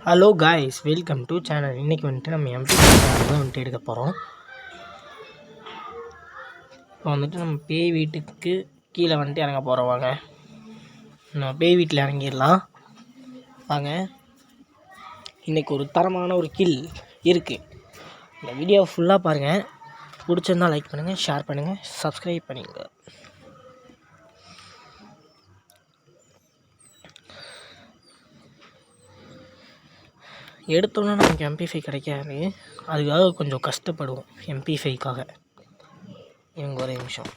Hello guys, welcome to channel. இன்றைக்கி வந்துட்டு நம்ம எம்பி தான் வந்துட்டு எடுக்க போகிறோம். இப்போ வந்துட்டு நம்ம பேய் வீட்டுக்கு கீழே வந்துட்டு இறங்க போகிறோம். வாங்க, நம்ம பேய் வீட்டில் இறங்கிடலாம். வாங்க, இன்றைக்கி ஒரு தரமான ஒரு கில் இருக்குது. இந்த வீடியோ ஃபுல்லாக பாருங்கள். பிடிச்சிருந்தா லைக் பண்ணுங்கள், ஷேர் பண்ணுங்கள், சப்ஸ்கிரைப் பண்ணிங்க. எடுத்தோன்னே நமக்கு MP5 கிடைக்காது, அதுக்காக கொஞ்சம் கஷ்டப்படுவோம். MP5க்காக இவங்க ஒரே நிமிஷம்.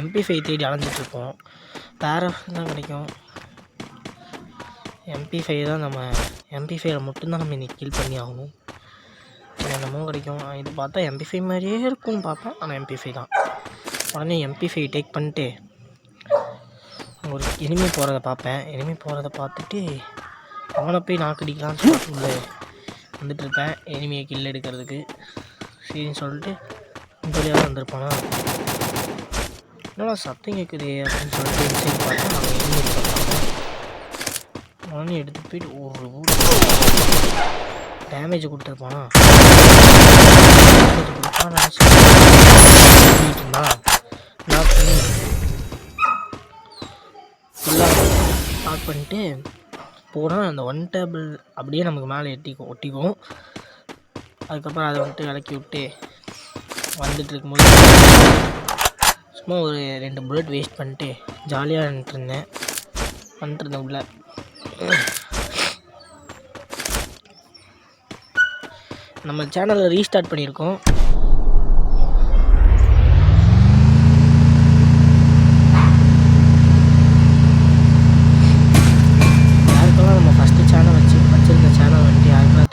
MP5 தேடி அலைஞ்சிட்ருப்போம். பேரஃப் தான் கிடைக்கும். MP5 தான் நம்ம MP5 மட்டும்தான் நம்ம இன்றைக்கி கில் பண்ணி ஆகணும். என்னமோ கிடைக்கும். இது பார்த்தா MP5 மாதிரியே இருக்கும்னு பார்ப்பேன், ஆனால் MP5 தான். உடனே MP5 டேக் பண்ணிட்டு ஒரு எனிமி போகிறத பார்ப்பேன். எனிமி போகிறத பார்த்துட்டு அவனை போய் நாக்கடிக்கலான்னு சொல்லிட்டு உள்ளே வந்துட்டுருப்பேன், எனிமியை கில் எடுக்கிறதுக்கு. சரின்னு சொல்லிட்டு இந்த வழியாக வந்திருப்பானா, என்னடா சத்தம் கேட்குது அப்படின்னு சொல்லிட்டு சரி பார்த்தா நாங்கள் எனிமி எடுத்துருப்பாங்க. உடனே எடுத்து போயிட்டு ஒரு டேமேஜ் கொடுத்துருப்பானா. டேமேஜ் கொடுப்பான் நினச்சிட்டுருந்தா லாக் பண்ணி ஃபுல்லாக லாக் பண்ணிட்டு போனால் அந்த ஒன் டேபிள் அப்படியே நமக்கு மேலே ஒட்டிக்கும். அதுக்கப்புறம் அதை வந்துட்டு விளக்கி விட்டு வந்துட்டு இருக்கும்போது சும்மா ஒரு 2 புல்லட் வேஸ்ட் பண்ணிட்டு ஜாலியாக வந்துட்டுருந்தேன் உள்ள. நம்ம சேனலை ரீஸ்டார்ட் பண்ணியிருக்கோம்.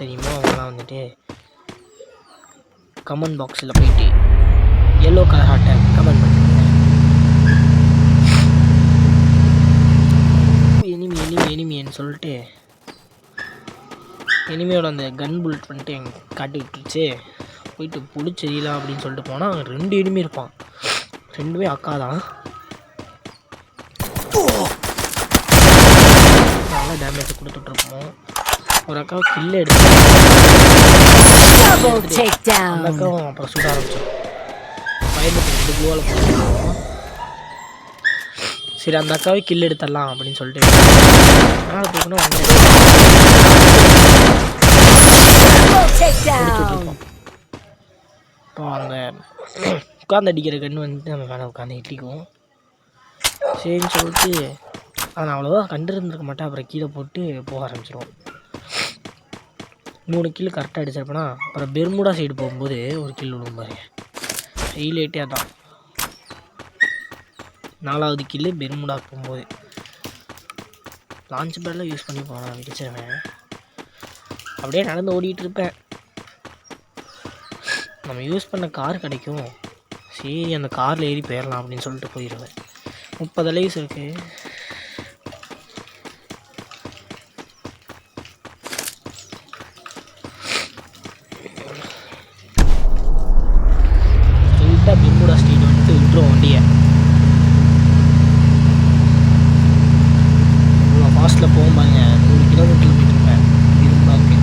தெரியுமோ அவங்களாம் வந்துட்டு கமெண்ட் பாக்ஸில் போயிட்டு எல்லோ கலர் ஹார்ட்டை கமெண்ட் பண்ணுங்க. எனிமின்னு சொல்லிட்டு எனிமியோட அந்த கன் புல்லட் பண்ணிட்டு எங்கள் காட்டி விட்டுருச்சு. போயிட்டு பிடிச்செறியலாம் அப்படின்னு சொல்லிட்டு போனால் அங்கே 2 எனிமி இருப்பான். 2மே அக்கா தான். நல்லா டேமேஜ் கொடுத்துட்ருப்போம். ஒரு அக்காவை கில்ல எடுத்து அந்த அக்காவும் அப்புறம் சுட ஆரம்பிச்சோம். பயந்துட்டு 2 குளோவில் போட்டுருவோம். சரி, அந்த அக்காவை கில் எடுத்துடலாம் அப்படின்னு சொல்லிட்டு அதனால் போக்கணும் வந்து இப்போ அந்த உட்காந்து அடிக்கிற கன்று வந்துட்டு நம்ம மேலே உட்காந்து இட்டிக்குவோம். சரின்னு சொல்லிட்டு அதை அவ்வளோவா கண்டிருந்துருக்க மாட்டேன். அப்புறம் கீழே போட்டு போக ஆரம்பிச்சிடுவோம். 3 கில் கரெக்டாக அடிச்சிருப்பேனா. அப்புறம் பெர்முடா சைடு போகும்போது ஒரு கில் விடும் பாரு, ஹைலைட்டே தான். 4வது கில்லு பெர்முடா போகும்போது லான்ச் பேடில் யூஸ் பண்ணி போனேன், விடிச்சிருவேன். அப்படியே நடந்து ஓடிட்டு இருப்பேன். நம்ம யூஸ் பண்ண கார் கிடைக்கும், சரி அந்த காரில் ஏறி போயிடலாம் அப்படின்னு சொல்லிட்டு போயிடுவேன். 30 லைவ்ஸ் இருக்குது. பெர்முடா ஸ்ட்ரீட் வந்துட்டு விட்டுருவோம் வண்டியை. இவ்வளோ ஃபாஸ்ட்டில் போகும்பாங்க. 100 கிலோமீட்டரில் போயிட்டுருப்பேன் பெர்முடாவுக்கு.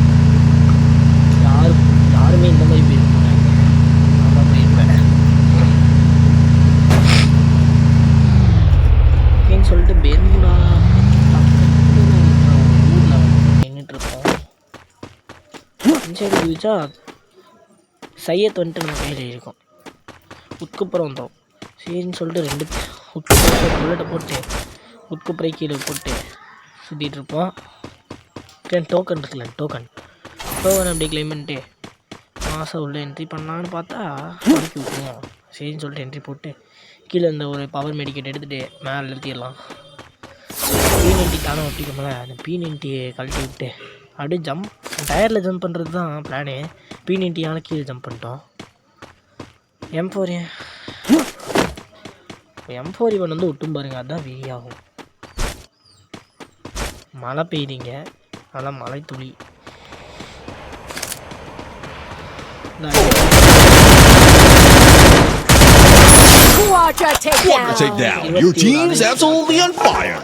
யாருமே இந்த மாதிரி போயிருக்க மாட்டாங்க, நான் தான் போயிருப்பேன் அப்படின்னு சொல்லிட்டு பெர்முடா ஊரில் நின்றுட்டுருப்போம். இன்சைடு குதிச்சா சையத் வந்துட்டு நம்ம கையில் இருக்கும். உட்குப்புறம் வந்தோம். சரின்னு சொல்லிட்டு 2 உட்குப்புறம் புல்லட்டை போட்டு உட்குப்புறை கீழே போட்டு சுற்றிட்டுருப்போம். டோக்கன் இருக்குல்ல, டோக்கன் அப்படியே கிளைம் பண்ணிட்டு மாதம் உள்ள என்ட்ரி பண்ணலான்னு பார்த்தா படிக்க விட்டுருவோம். சரின்னு சொல்லிட்டு என்ட்ரி போட்டு கீழே இந்த ஒரு பவர் மெடிக்கெட் எடுத்துகிட்டு மேலே நிறுத்திடலாம். P90 தானே ஒட்டிக்கோம்ல, அந்த P90 கழட்டி விட்டு அப்படியே ஜம்ப் டயரில் ஜம்ப் பண்ணுறது தான் பிளானே. P90 கீழே ஜம்ப் பண்ணிட்டோம். M4 வந்து ஒட்டும் பாருங்க, அதுதான் வெறி ஆகும். மழை பெய்யுறீங்க, நல்லா மழை துளி. Quadra takedown. Your team's absolutely on fire.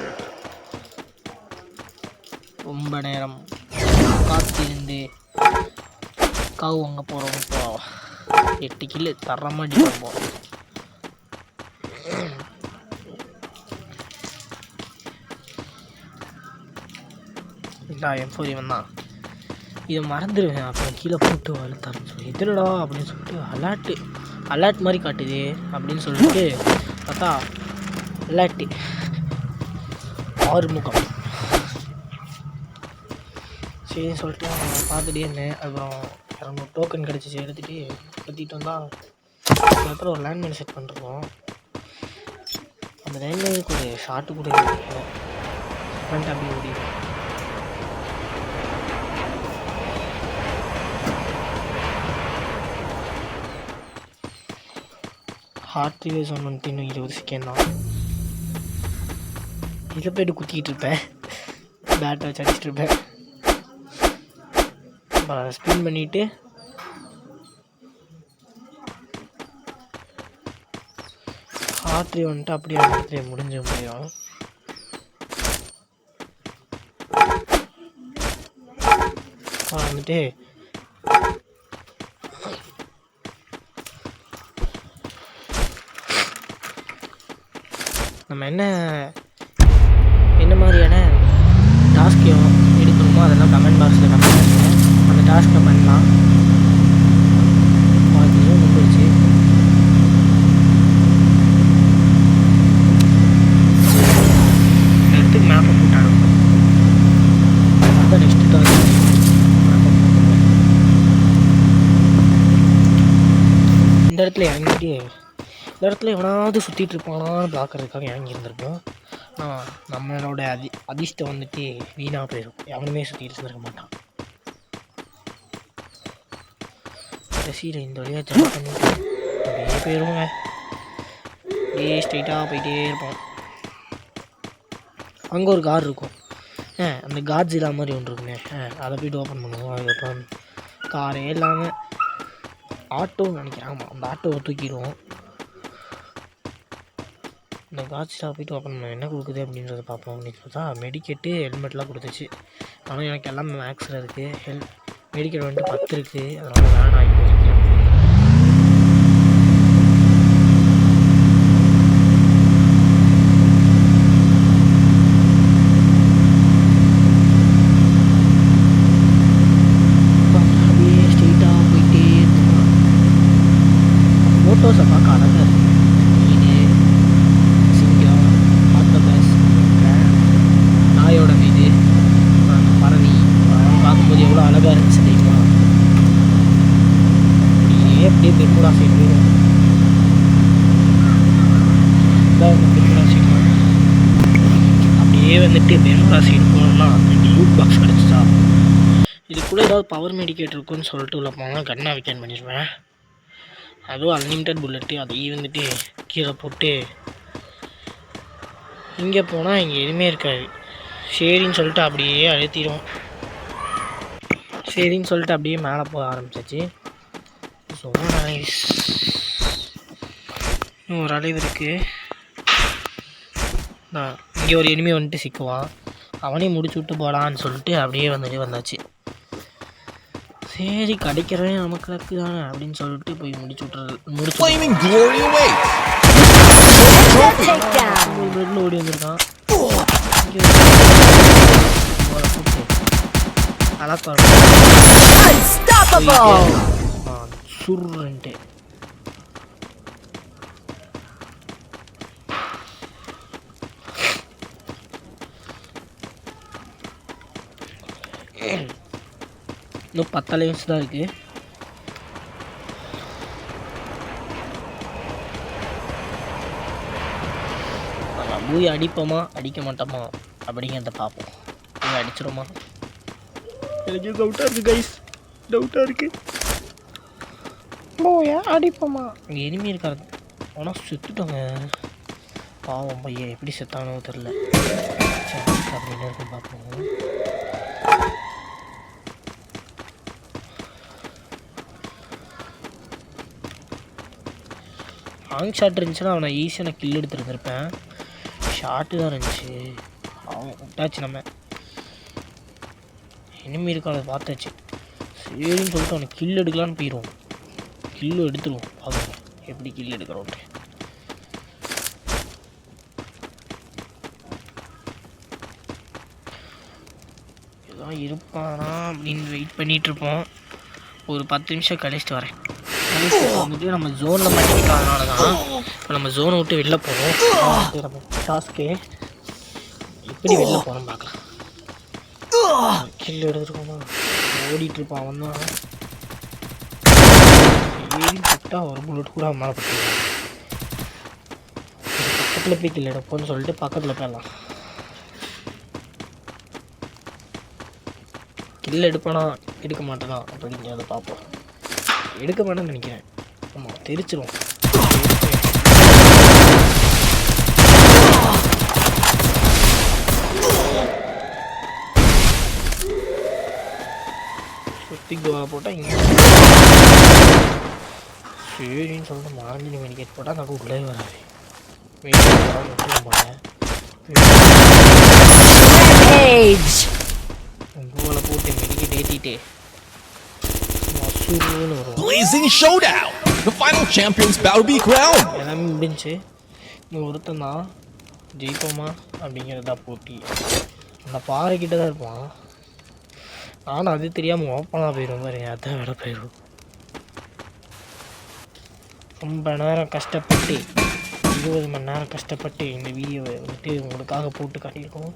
ரொம்ப நேரம் காத்திருந்து காவு வாங்க போகிறோம். இப்போ 8 கிலோ தரமாக அடிக்க போகிறோம். இல்லை M4 இவன் தான். இதை மறந்துடுவேன், அப்புறம் கீழே போட்டு வளர்த்தாருன்னு சொல்லி எதிரடா அப்படின்னு சொல்லிட்டு அலர்ட் மாதிரி காட்டுது அப்படின்னு சொல்லிட்டு பார்த்தா அலர்ட்டு ஆறுமுகம் சரின்னு சொல்லிட்டு பார்த்துட்டே இருந்தேன். அப்புறம் 200 டோக்கன் கிடச்சிச்சு, எடுத்துகிட்டு கத்திட்டு வந்தால் அதுக்கப்புறம் ஒரு லேண்ட்மைன் செட் பண்ணிருக்கோம். அந்த லேண்ட்மைனுக்கு ஒரு ஷார்ட்டு கூட பண்ணிட்டு அப்படி ஓடிடும். ஹார்ட் ரிவேஸ் வந்துட்டு இன்னும் 20 செகண்ட் தான். இதில் போய்ட்டு குத்திக்கிட்டு இருப்பேன், பேட்டை வச்சு அடிச்சுட்டு இருப்பேன். அப்புறம் அதை ஸ்பின் பண்ணிவிட்டு ஹார்ட் ரிவ் வந்துட்டு அப்படியே அந்த முடிஞ்ச முடியும். வந்துட்டு நம்ம என்ன மாதிரியான டாஸ்க் எடுக்கணுமோ அதெல்லாம் கமெண்ட் பாக்ஸில் கமெண்ட் பண்ணுங்கள். அந்த டாஸ்க்கை பண்ணலாம். அதுவும் வந்துருச்சு. எடுத்து மேப்பை போட்டாங்க. அதுதான் நெக்ஸ்ட் டாஸ்க். இந்த இடத்துல இறங்கிட்டு இந்த இடத்துல எவனாவது சுற்றிட்டு இருப்பானான்னு பார்க்குறதுக்காக இறங்கி இருந்திருப்போம். நம்மளோட அதிர்ஷ்டம் வந்துட்டு வீணாக போயிடும். எவனுமே சுற்றிட்டு இருந்திருக்க மாட்டான். கடைசியில் இந்த வழியாக ஜம்ப் பண்ணிட்டு அப்படியே போயிடுவோங்க. அப்படியே ஸ்ட்ரைட்டாக போயிட்டே இருப்போம். அங்கே ஒரு கார் இருக்கும், அந்த காட்ஜிலா மாதிரி ஒன்று இருக்குங்க, அதை போய்ட்டு ஓப்பன் பண்ணுவோம். அதுக்கப்புறம் காரே இல்லாமல் ஆட்டோன்னு நினைக்கிறாங்க, அந்த ஆட்டோவை தூக்கிடுவோம். இந்த காட்சியில் போய்ட்டு ஓப்பன் பண்ண என்ன கொடுக்குது அப்படின்றத பார்ப்போம். அப்படின்னு பார்த்தா மெடிக்கெட்டு ஹெல்மெட்லாம் கொடுத்துச்சு. ஆனால் எனக்கு எல்லாமே மேக்ஸில் இருக்குது. மெடிக்கெட் வந்துட்டு 10 இருக்குது. அதனால் வேணாம் இப்போதைக்கு. அப்படியே ஸ்ட்ரெயிட்டாக போயிட்டே இருக்கோம். ஃபோட்டோஸை பார்க்க அழகாக இருக்குது. நாயோட மீது பறவை பார்க்கும்போது எவ்வளோ அழகாக இருந்துச்சு தெரியுமா? அப்படியே பெருமுடா சைடு போயிடும். பெருமுடா சைடு அப்படியே வந்துட்டு பெருமுடா சைடு போனோம்னா லூட் பாக்ஸ் கிடச்சிச்சா. இது கூட ஏதாவது பவர் மெடிக்கேட் இருக்குன்னு சொல்லிட்டு உள்ள போனால் கன்னா விக்கன் பண்ணிடுவேன். அதுவும் அன்லிமிட்டட் புல்லட்டு. அதையும் வந்துட்டு கீழே போட்டு இங்கே போனால் இங்கே எதுவுமே இருக்காது. சரின்னு சொல்லிட்டு அப்படியே அழுத்திடும். சரின்னு சொல்லிட்டு அப்படியே மேலே போக ஆரம்பிச்சாச்சு. So nice. இன்னும் ஒரு அளவு இருக்குது. இங்கே ஒரு எனிமி வந்துட்டு சிக்குவான். அவனையும் முடிச்சு விட்டு போகலான்னு சொல்லிட்டு அப்படியே வந்தாச்சு. சரி கிடைக்கிறவன் நமக்கு லக்கு தானே அப்படின்னு சொல்லிட்டு போய் முடிச்சு ஓடி வந்திருக்கான். சுருன்ட்டு இன்னும் 10 லைன்ஸ் தான் இருக்குது. பூய் அடிப்போமா அடிக்க மாட்டோமா அப்படிங்கிறத பார்ப்போம். பூய் அடிச்சிடுமா? எனக்கு டவுட்டாக இருக்குது கைஸ், டவுட்டாக இருக்குது. பூயா அடிப்போமா? இங்கே எனிமி இருக்காது. ஆனால் செத்துட்டோங்க. பாவம் பையன் எப்படி செத்தானோ தெரில. அப்படின்னு இருக்கு பார்ப்போம். லாங் ஷாட் இருந்துச்சுன்னா அவனை ஈஸியாக நான் கில் எடுத்துருந்துருப்பேன். ஷார்ட்டு தான் இருந்துச்சு. அவன் விட்டாச்சு. நம்ம இனிமே இருக்க அதை பார்த்தாச்சு. சரின்னு சொல்லிட்டு அவனை கில் எடுக்கலான்னு போயிடுவோம். கில்லு எடுத்துருவோம். பார்க்கணும் எப்படி கில் எடுக்கிறோன்ட்டு. இதான் இருப்பானா அப்படின்னு வெயிட் பண்ணிகிட்ருப்போம். ஒரு 10 நிமிஷம் கழிச்சிட்டு வரேன். வந்துட்டு நம்ம ஜோனில் மாட்டிக்கிட்டோம்னால தான் இப்போ நம்ம ஜோனை விட்டு வெளில போகிறோம். நம்ம டாஸ்க்கு எப்படி வெளில போகிறோம் பார்க்கலாம். கில் எடுத்துருக்கோமா ஓடிட்டுருப்பான். அவன் தான் ஏறி போட்டா ஒரு புல்லட் கூட அவன் மேலே போட்டுருக்கான். பக்கத்தில் போய் கில் எடுப்போன்னு சொல்லிட்டு பக்கத்தில் போயிடலாம். கில் எடுப்பானா எடுக்க மாட்டேனா அப்படிங்கிறத பார்ப்போம். எடுக்க மாட்டேன்னு நினைக்கிறேன். ஆமாம் தெரிச்சிரும். சுற்றி கோவா போட்டால் இங்கே சரின்னு சொல்லிட்டு மாறி மெடிக்கேட் போட்டால் நான் உள்ளே வராது. போட்டேன் கோவில் போட்டு மெடிக்கேட் ஏற்றிட்டு மசூர்னு வரும். Blazing showdown. The final champion's bout to be crowned. எல்லாமே முடிஞ்சு இன்னும் ஒருத்தன் தான் ஜெயிப்போமா அப்படிங்கிறதா போட்டி. அந்த பாறைக்கிட்ட தான் இருப்பான். நானும் அது தெரியாமல் ஓப்பனாக போயிடும் பாருங்க. அதான் விட போயிடும். ரொம்ப நேரம் கஷ்டப்பட்டு 20 மணி நேரம் கஷ்டப்பட்டு இந்த வீடியோவை வந்துட்டு உங்களுக்காக போட்டு காட்டியிருக்கோம்.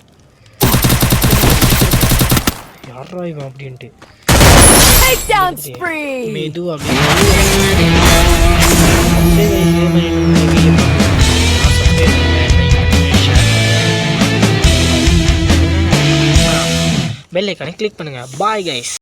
யாரா இவன் அப்படின்ட்டு மெதுவாக பெல் ஐக்கானை கிளிக் பண்ணுங்கள். Bye guys.